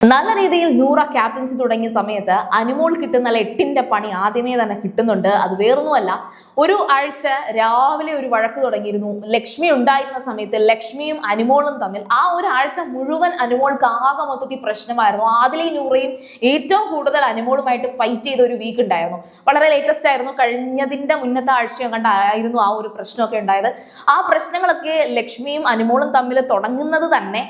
നല്ല രീതിയിൽ നൂറ ക്യാപ്റ്റൻസി തുടങ്ങിയ സമയത്ത് അനുമോൾ കിട്ടുന്ന 8ന്റെ പണി ആദ്യമേ തന്നെ കിട്ടുന്നുണ്ട്. അത് വേറൊന്നുമല്ല, ഒരു ആഴ്ച രാവിലെ ഒരു വഴക്ക് തുടങ്ങിയിരുന്നു. ലക്ഷ്മി ഉണ്ടായിരുന്ന സമയത്ത് ലക്ഷ്മിയും അനുമോളും തമ്മിൽ ആ ഒരു ആഴ്ച മുഴുവൻ അനുമോൾക്ക് ആകെ മൊത്തത്തിൽ പ്രശ്നമായിരുന്നു. ആദിലയും നൂറയും ഏറ്റവും കൂടുതൽ അനുമോളുമായിട്ട് ഫൈറ്റ് ചെയ്ത ഒരു വീക്ക് ഉണ്ടായിരുന്നു. വളരെ ലേറ്റസ്റ്റ് ആയിരുന്നു, കഴിഞ്ഞതിന്റെ മുന്നത്തെ ആഴ്ച കണ്ടായിരുന്നു ആ ഒരു പ്രശ്നമൊക്കെ ഉണ്ടായത്. ആ പ്രശ്നങ്ങളൊക്കെ ലക്ഷ്മിയും അനുമോളും തമ്മിൽ തുടങ്ങുന്നത് തന്നെ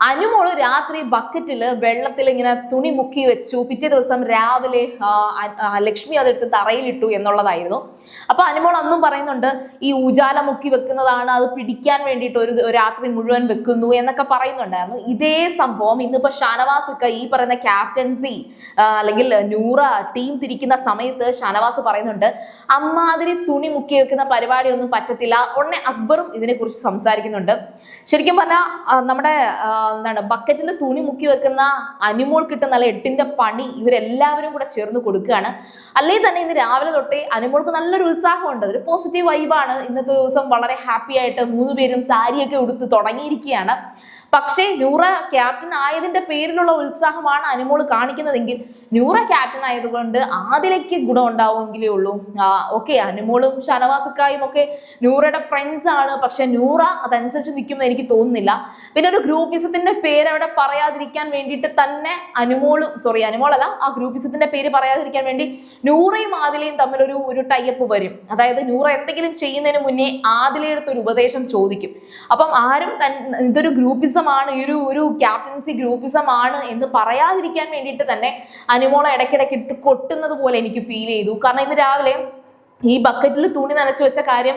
അനുമോള് രാത്രി ബക്കറ്റിൽ വെള്ളത്തിൽ ഇങ്ങനെ തുണി മുക്കി വെച്ചു. പിറ്റേ ദിവസം രാവിലെ ലക്ഷ്മി അതെടുത്ത് തറയിലിട്ടു എന്നുള്ളതായിരുന്നു. അപ്പൊ അനുമോൾ അന്നും പറയുന്നുണ്ട്, ഈ ഉജാല മുക്കി വെക്കുന്നതാണ്, അത് പിടിക്കാൻ വേണ്ടിയിട്ട് ഒരു രാത്രി മുഴുവൻ വെക്കുന്നു എന്നൊക്കെ പറയുന്നുണ്ടായിരുന്നു. ഇതേ സംഭവം ഇന്നിപ്പോ ഷാനവാസ് ഈ പറയുന്ന ക്യാപ്റ്റൻസി അല്ലെങ്കിൽ നൂറ ടീം തിരിക്കുന്ന സമയത്ത് ഷാനവാസ് പറയുന്നുണ്ട്, അമ്മാതിരി തുണി മുക്കി വെക്കുന്ന പരിപാടിയൊന്നും പറ്റത്തില്ല. ഉടനെ അക്ബറും ഇതിനെക്കുറിച്ച് സംസാരിക്കുന്നുണ്ട്. ശരിക്കും പറഞ്ഞാൽ നമ്മുടെ ബക്കറ്റിൽ തുണി മുക്കി വെക്കുന്ന അനുമോൾ കിട്ടുന്ന 8ന്റെ പണി ഇവരെല്ലാവരും കൂടെ ചേർന്ന് കൊടുക്കുകയാണ്. അല്ലെങ്കിൽ തന്നെ ഇന്ന് രാവിലെ തൊട്ടേ അനുമോൾക്ക് നല്ലൊരു ഉത്സാഹമുണ്ട്, ഒരു പോസിറ്റീവ് വൈബാണ്. ഇന്നത്തെ ദിവസം വളരെ ഹാപ്പി ആയിട്ട് 3 പേരും സാരിയൊക്കെ ഉടുത്ത് തുടങ്ങിയിരിക്കുകയാണ്. പക്ഷേ നൂറ ക്യാപ്റ്റൻ ആയതിന്റെ പേരിലുള്ള ഉത്സാഹമാണ് അനുമോൾ കാണിക്കുന്നതെങ്കിൽ നൂറ ക്യാപ്റ്റൻ ആയതുകൊണ്ട് ആദിലയ്ക്ക് ഗുണം ഉണ്ടാവുമെങ്കിലേ ഉള്ളൂ. ഓക്കെ, അനുമോളും ഷാനവാസക്കായും ഒക്കെ നൂറയുടെ ഫ്രണ്ട്സ് ആണ്, പക്ഷെ നൂറ അതനുസരിച്ച് നിൽക്കുമെന്ന് എനിക്ക് തോന്നുന്നില്ല. പിന്നെ ഒരു ഗ്രൂപ്പിസത്തിന്റെ പേര് അവിടെ പറയാതിരിക്കാൻ വേണ്ടിയിട്ട് തന്നെ അനുമോളല്ല, ആ ഗ്രൂപ്പിസത്തിന്റെ പേര് പറയാതിരിക്കാൻ വേണ്ടി നൂറയും ആദിലയും തമ്മിൽ ഒരു ടൈപ്പ് വരും. അതായത് നൂറ എന്തെങ്കിലും ചെയ്യുന്നതിന് മുന്നേ ആദിലയുടെ ഒരു ഉപദേശം ചോദിക്കും. അപ്പം ആരും ഇതൊരു ഗ്രൂപ്പിസം ആണ്, ഒരു ക്യാപ്റ്റൻസി ഗ്രൂപ്പിസം ആണ് എന്ന് പറയാതിരിക്കാൻ വേണ്ടിയിട്ട് തന്നെ അനുമോളെ ഇടയ്ക്കിടയ്ക്ക് ഇട്ട് കൊട്ടുന്നത് പോലെ എനിക്ക് ഫീൽ ചെയ്തു. കാരണം ഇന്ന് രാവിലെ ഈ ബക്കറ്റിൽ തുണി നനച്ചു വെച്ച കാര്യം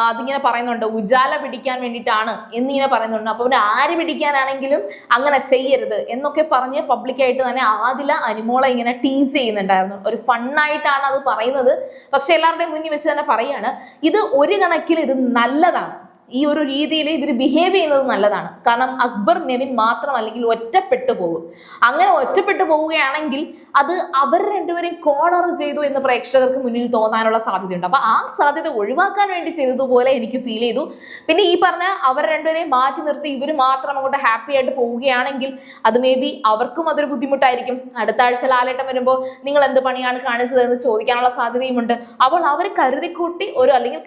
അതിങ്ങനെ പറയുന്നുണ്ട്, ഉജാല പിടിക്കാൻ വേണ്ടിയിട്ടാണ് എന്നിങ്ങനെ പറയുന്നുണ്ട്. അപ്പൊ ആര് പിടിക്കാനാണെങ്കിലും അങ്ങനെ ചെയ്യരുത് എന്നൊക്കെ പറഞ്ഞ് പബ്ലിക്കായിട്ട് തന്നെ ആദില അനുമോളെ ഇങ്ങനെ ടീസ് ചെയ്യുന്നുണ്ടായിരുന്നു. ഒരു ഫണ്ണായിട്ടാണ് അത് പറയുന്നത്, പക്ഷെ എല്ലാവരുടെയും മുന്നിൽ വെച്ച് തന്നെ പറയാണ്, ഇത് ഒരു കണക്കിൽ ഇത് നല്ലതാണ്. ഈ ഒരു രീതിയിൽ ഇവർ ബിഹേവ് ചെയ്യുന്നത് നല്ലതാണ്. കാരണം അക്ബർ നെവിൻ മാത്രം അല്ലെങ്കിൽ ഒറ്റപ്പെട്ടു പോകും. അങ്ങനെ ഒറ്റപ്പെട്ടു പോവുകയാണെങ്കിൽ അത് അവർ രണ്ടുപേരെയും കോർണർ ചെയ്തു എന്ന് പ്രേക്ഷകർക്ക് മുന്നിൽ തോന്നാനുള്ള സാധ്യതയുണ്ട്. അപ്പൊ ആ സാധ്യത ഒഴിവാക്കാൻ വേണ്ടി ചെയ്തതുപോലെ എനിക്ക് ഫീൽ ചെയ്തു. പിന്നെ ഈ പറഞ്ഞ അവർ രണ്ടുപേരെയും മാറ്റി നിർത്തി ഇവർ മാത്രം അങ്ങോട്ട് ഹാപ്പി ആയിട്ട് പോവുകയാണെങ്കിൽ അത് മേ ബി അവർക്കും അതൊരു ബുദ്ധിമുട്ടായിരിക്കും. അടുത്ത ആഴ്ച ലാലേട്ടൻ വരുമ്പോൾ നിങ്ങൾ എന്ത് പണിയാണ് കാണിച്ചത് എന്ന് ചോദിക്കാനുള്ള സാധ്യതയുമുണ്ട്. അപ്പോൾ അവർ കരുതിക്കൂട്ടി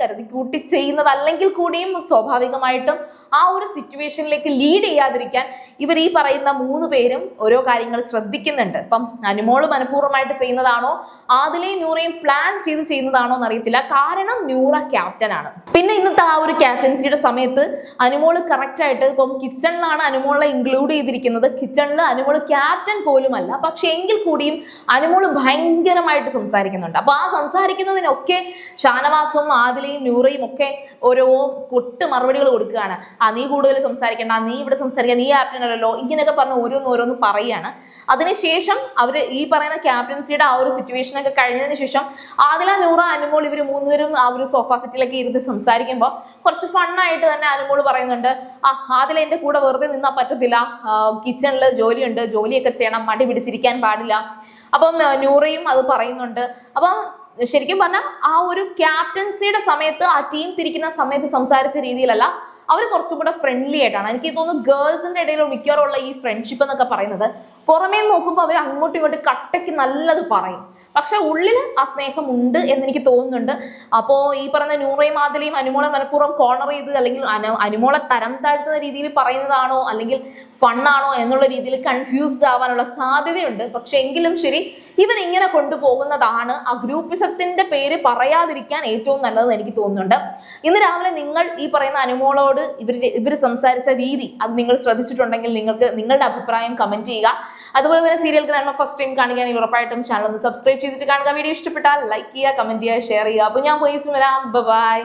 കരുതിക്കൂട്ടി ചെയ്യുന്നതല്ലെങ്കിൽ കൂടിയും സ്വാഭാവികമായിട്ടും ആ ഒരു സിറ്റുവേഷനിലേക്ക് ലീഡ് ചെയ്യാതിരിക്കാൻ ഇവർ ഈ പറയുന്ന 3 പേരും ഓരോ കാര്യങ്ങൾ ശ്രദ്ധിക്കുന്നുണ്ട്. അപ്പം അനുമോള് മനഃപൂർവ്വമായിട്ട് ചെയ്യുന്നതാണോ ആദിലയും നൂറയും പ്ലാൻ ചെയ്ത് ചെയ്യുന്നതാണോ എന്നറിയത്തില്ല. കാരണം നൂറ ക്യാപ്റ്റൻ ആണ്. പിന്നെ ഇന്നത്തെ ആ ഒരു ക്യാപ്റ്റൻസിയുടെ സമയത്ത് അനുമോള് കറക്റ്റ് ആയിട്ട് ഇപ്പം കിച്ചണിലാണ് അനുമോളെ ഇൻക്ലൂഡ് ചെയ്തിരിക്കുന്നത്. കിച്ചണിൽ അനുമോള് ക്യാപ്റ്റൻ പോലുമല്ല, പക്ഷെ എങ്കിൽ കൂടിയും അനുമോള് ഭയങ്കരമായിട്ട് സംസാരിക്കുന്നുണ്ട്. അപ്പൊ ആ സംസാരിക്കുന്നതിനൊക്കെ ഷാനവാസും ആദിലയും നൂറയും ഒക്കെ ഓരോ കൊട്ട് മറുപടികൾ കൊടുക്കുകയാണ്. നീ കൂടുതൽ സംസാരിക്കണ്ട, നീ ഇവിടെ സംസാരിക്കുക, നീ ക്യാപ്റ്റൻ അല്ലല്ലോ, ഇങ്ങനെയൊക്കെ പറഞ്ഞ് ഓരോന്ന് പറയുകയാണ്. അതിനുശേഷം അവര് ഈ പറയുന്ന ക്യാപ്റ്റൻസിയുടെ ആ ഒരു സിറ്റുവേഷൻ ഒക്കെ കഴിഞ്ഞതിന് ശേഷം ആദില, നൂറ, അനുമോൾ ഇവർ 3 പേരും ആ ഒരു സോഫ സെറ്റിലൊക്കെ ഇരുന്ന് സംസാരിക്കുമ്പോൾ കുറച്ച് ഫണ്ണായിട്ട് തന്നെ അനുമോൾ പറയുന്നുണ്ട്, ആദില എന്റെ കൂടെ വെറുതെ നിന്നാ പറ്റത്തില്ല, കിച്ചണിൽ ജോലിയുണ്ട്, ജോലിയൊക്കെ ചെയ്യണം, മടി പിടിച്ചിരിക്കാൻ പാടില്ല. അപ്പം നൂറയും അത് പറയുന്നുണ്ട്. അപ്പം ശരിക്കും പറഞ്ഞാൽ ആ ഒരു ക്യാപ്റ്റൻസിയുടെ സമയത്ത് ആ ടീം തിരിക്കുന്ന സമയത്ത് സംസാരിച്ച രീതിയിലല്ല, അവർ കുറച്ചും കൂടെ ഫ്രണ്ട്ലി ആയിട്ടാണ്. എനിക്ക് തോന്നുന്നു ഗേൾസിന്റെ ഇടയിൽ മിക്കവാറുള്ള ഈ ഫ്രണ്ട്ഷിപ്പ് എന്നൊക്കെ പറയുന്നത് പുറമേ നോക്കുമ്പോൾ അവർ അങ്ങോട്ടും ഇങ്ങോട്ടും കട്ടയ്ക്ക് നല്ലത് പറയും, പക്ഷെ ഉള്ളിൽ ആ സ്നേഹം ഉണ്ട് എന്നെനിക്ക് തോന്നുന്നുണ്ട്. അപ്പോ ഈ പറഞ്ഞ നൂറയും ആദിലയും അനുമോളെ മനഃപൂർവ്വം കോർണർ ചെയ്ത് അല്ലെങ്കിൽ അനുമോളെ തരം താഴ്ത്തുന്ന രീതിയിൽ പറയുന്നതാണോ അല്ലെങ്കിൽ ഫണ്ണാണോ എന്നുള്ള രീതിയിൽ കൺഫ്യൂസ്ഡ് ആവാനുള്ള സാധ്യതയുണ്ട്. പക്ഷെ എങ്കിലും ശരി, ഇവർ ഇങ്ങനെ കൊണ്ടുപോകുന്നതാണ് ആ ഗ്രൂപ്പിസത്തിന്റെ പേര് പറയാതിരിക്കാൻ ഏറ്റവും നല്ലതെന്ന് എനിക്ക് തോന്നുന്നുണ്ട്. ഇന്ന് രാവിലെ നിങ്ങൾ ഈ പറയുന്ന അനുമോളോട് ഇവർ സംസാരിച്ച രീതി അത് നിങ്ങൾ ശ്രദ്ധിച്ചിട്ടുണ്ടെങ്കിൽ നിങ്ങൾക്ക് നിങ്ങളുടെ അഭിപ്രായം കമന്റ് ചെയ്യുക. അതുപോലെ തന്നെ സീരിയൽ ഗ്രാൻഡ് ഫസ്റ്റ് ടൈം കാണുകയാണെങ്കിൽ ഉറപ്പായിട്ടും ചാനൽ ഒന്ന് സബ്സ്ക്രൈബ് ചെയ്തിട്ട് കാണുക. വീഡിയോ ഇഷ്ടപ്പെട്ടാൽ ലൈക്ക് ചെയ്യുക, കമന്റ് ചെയ്യുക, ഷെയർ ചെയ്യുക. അപ്പോൾ ഞാൻ പോയി വരാം. ബൈ.